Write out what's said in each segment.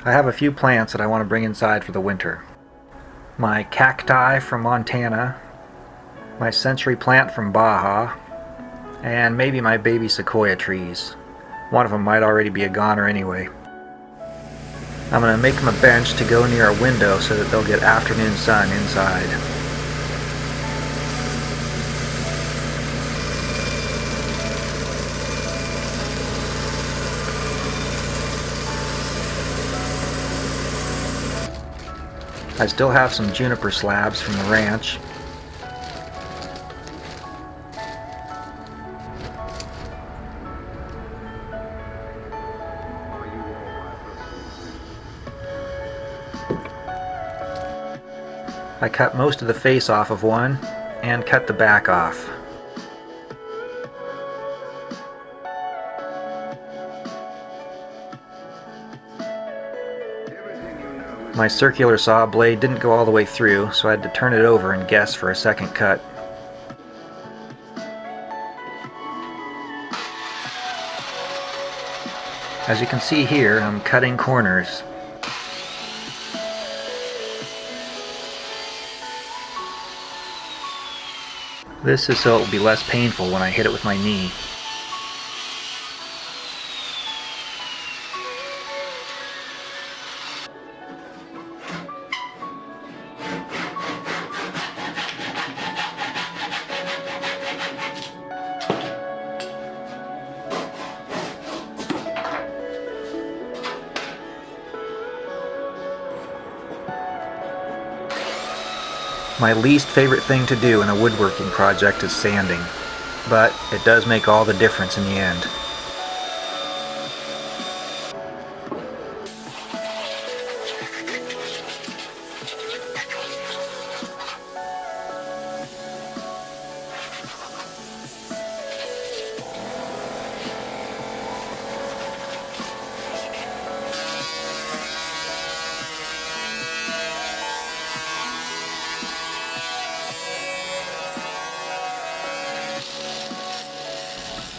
I have a few plants that I want to bring inside for the winter. My cacti from Montana, my century plant from Baja, and maybe my baby sequoia trees. One of them might already be a goner anyway. I'm going to make them a bench to go near a window so that they'll get afternoon sun inside. I still have some juniper slabs from the ranch. I cut most of the face off of one and cut the back off. My circular saw blade didn't go all the way through, so I had to turn it over and guess for a second cut. As you can see here, I'm cutting corners. This is so it will be less painful when I hit it with my knee. My least favorite thing to do in a woodworking project is sanding, but it does make all the difference in the end.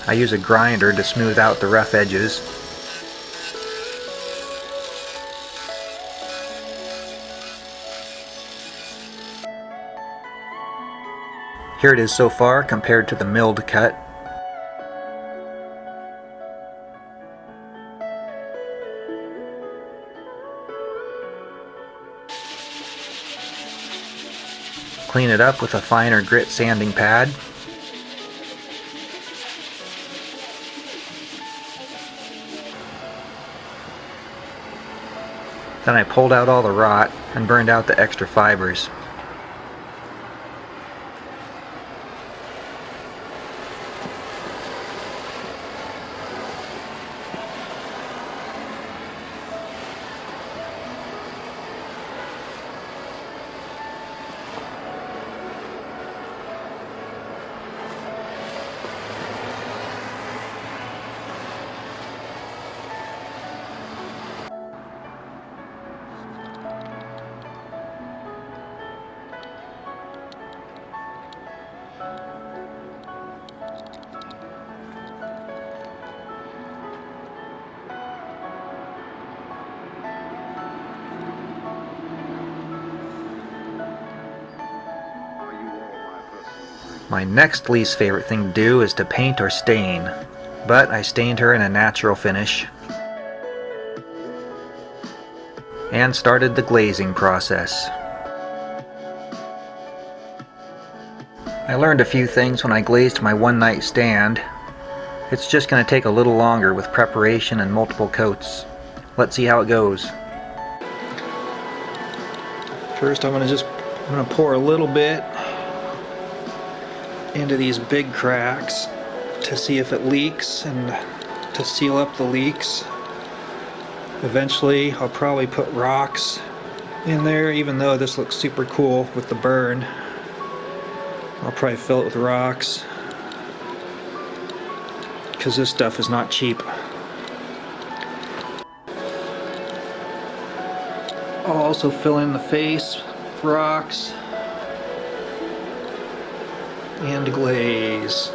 I use a grinder to smooth out the rough edges. Here it is so far compared to the milled cut. Clean it up with a finer grit sanding pad. Then I pulled out all the rot and burned out the extra fibers. My next least favorite thing to do is to paint or stain, but I stained her in a natural finish and started the glazing process. I learned a few things when I glazed my one-night stand. It's just going to take a little longer with preparation and multiple coats. Let's see how it goes. First I'm going to pour a little bit into these big cracks to see if it leaks and to seal up the leaks. Eventually I'll probably put rocks in there, even though this looks super cool with the burn. I'll probably fill it with rocks because this stuff is not cheap. I'll also fill in the face with rocks and glaze.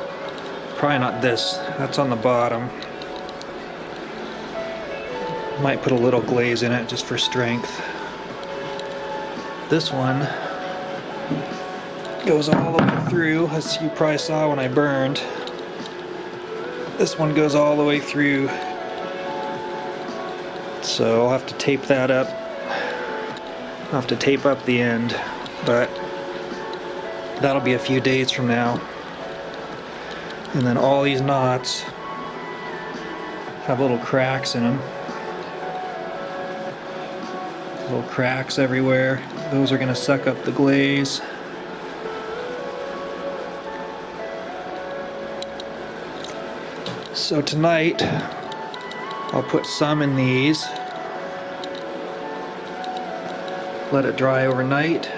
Probably not this, that's on the bottom. Might put a little glaze in it just for strength. This one goes all the way through, as you probably saw when I burned. This one goes all the way through, so I'll have to tape that up. I'll have to tape up the end, but that'll be a few days from now. And then all these knots have little cracks in them. Little cracks everywhere. Those are going to suck up the glaze. So tonight I'll put some in these, let it dry overnight,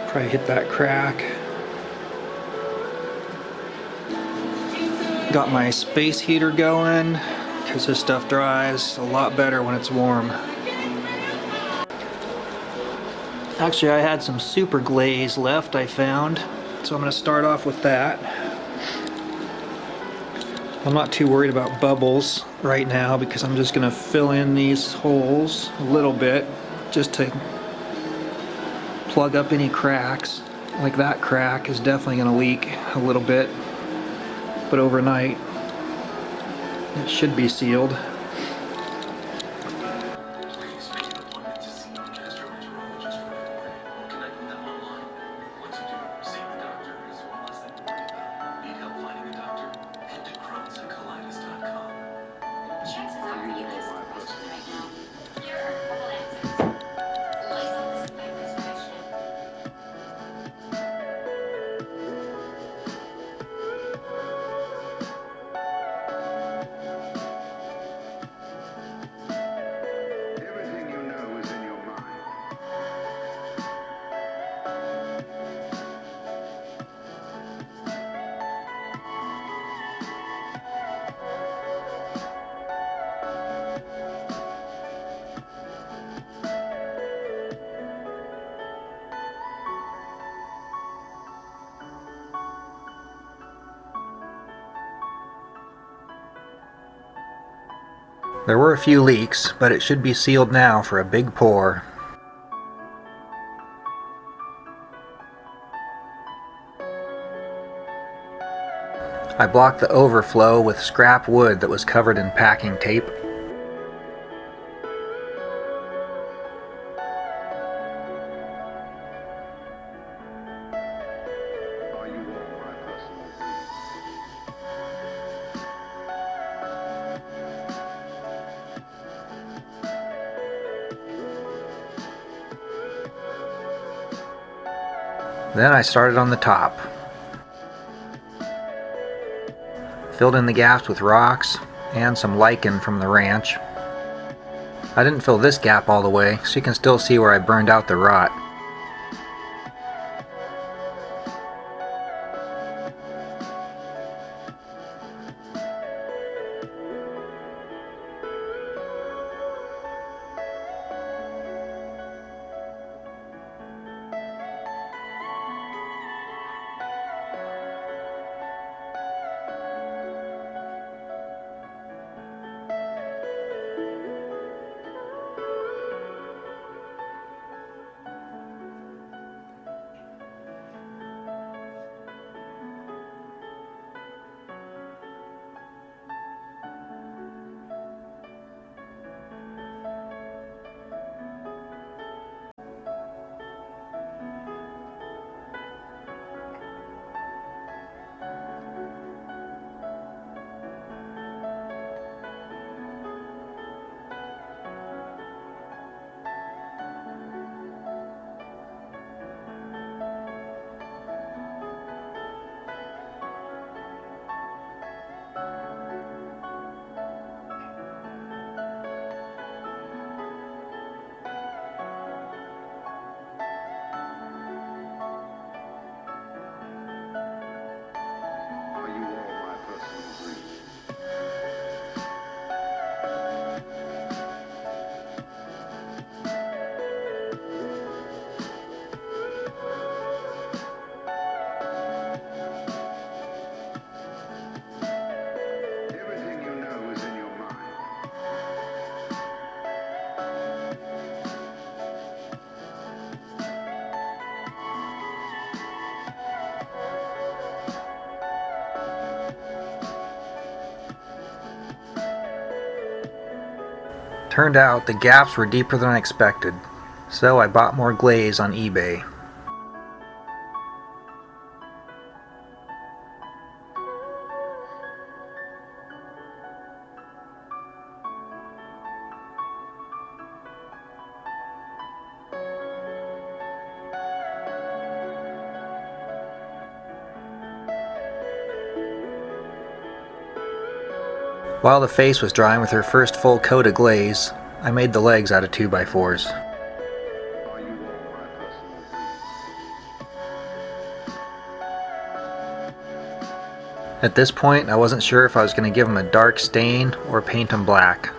probably hit that crack. Got my space heater going because this stuff dries a lot better when it's warm. Actually, I had some super glaze left I found, so I'm going to start off with that. I'm not too worried about bubbles right now because I'm just going to fill in these holes a little bit just to plug up any cracks. Like that crack is definitely going to leak a little bit, but overnight it should be sealed. There were a few leaks, but it should be sealed now for a big pour. I blocked the overflow with scrap wood that was covered in packing tape. Then I started on the top. Filled in the gaps with rocks and some lichen from the ranch. I didn't fill this gap all the way, so you can still see where I burned out the rot. Turned out the gaps were deeper than I expected, so I bought more glaze on eBay. While the face was drying with her first full coat of glaze, I made the legs out of 2x4s. At this point, I wasn't sure if I was going to give them a dark stain or paint them black.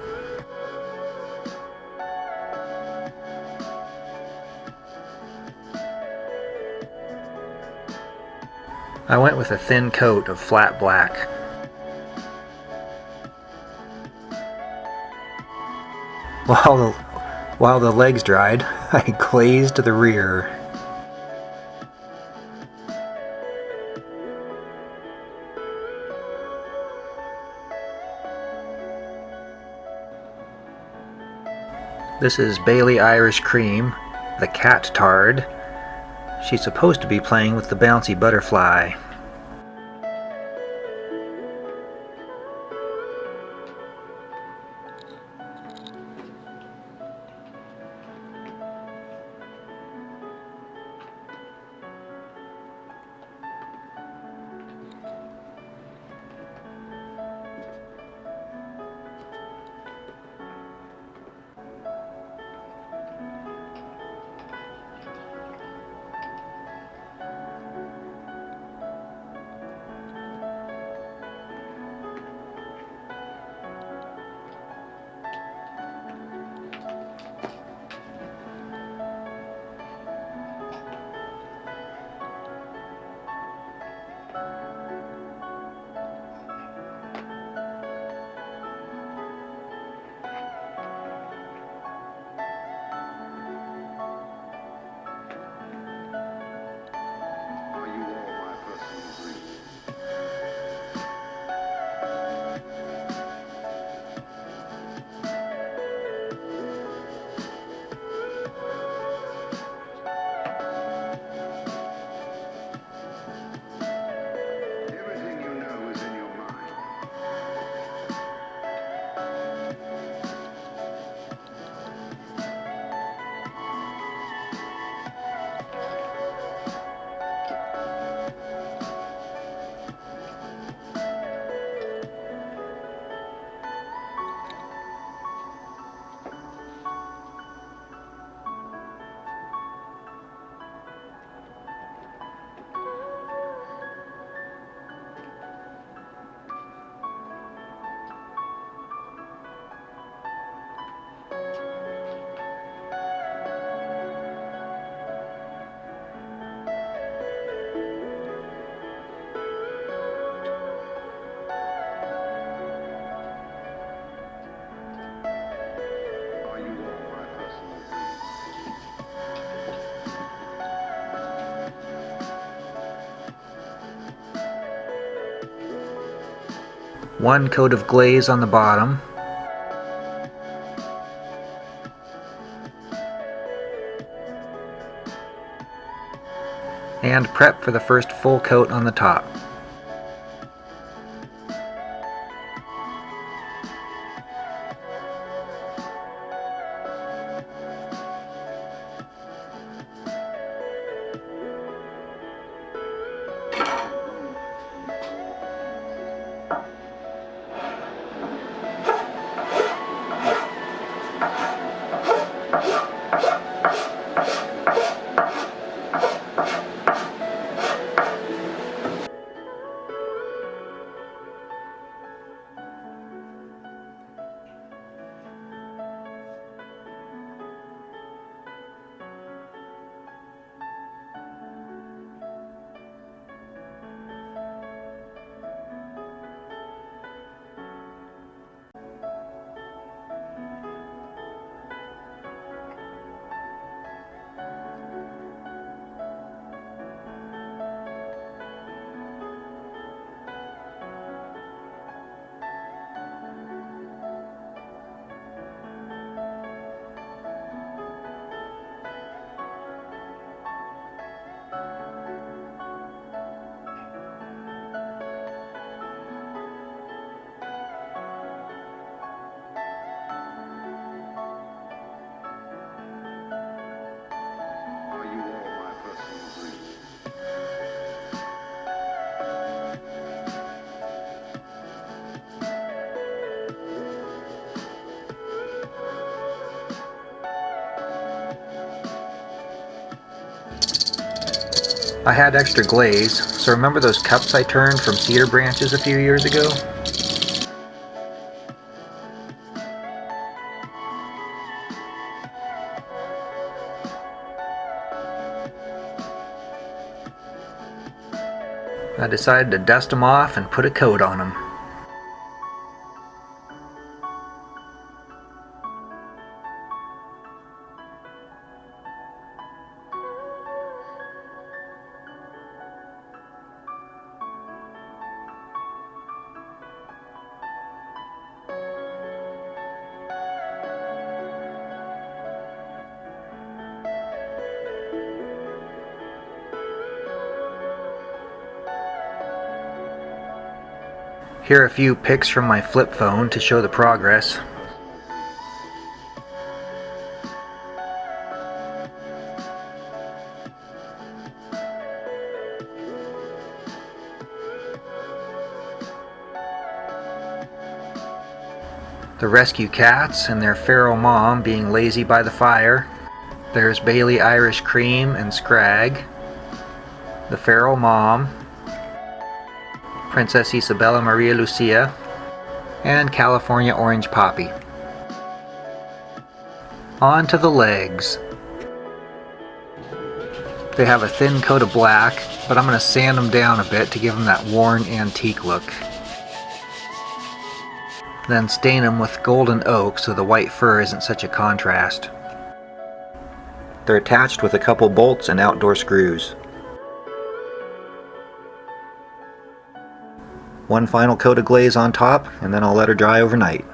I went with a thin coat of flat black. While the legs dried, I glazed the rear. This is Bailey Irish Cream, the cat tard. She's supposed to be playing with the bouncy butterfly. One coat of glaze on the bottom. And prep for the first full coat on the top. I had extra glaze, so remember those cups I turned from cedar branches a few years ago? I decided to dust them off and put a coat on them. Here are a few pics from my flip phone to show the progress. The rescue cats and their feral mom being lazy by the fire. There's Bailey Irish Cream and Scrag. The feral mom. Princess Isabella Maria Lucia, and California Orange Poppy. On to the legs. They have a thin coat of black, but I'm going to sand them down a bit to give them that worn antique look. Then stain them with golden oak so the white fur isn't such a contrast. They're attached with a couple bolts and outdoor screws. One final coat of glaze on top, and then I'll let her dry overnight.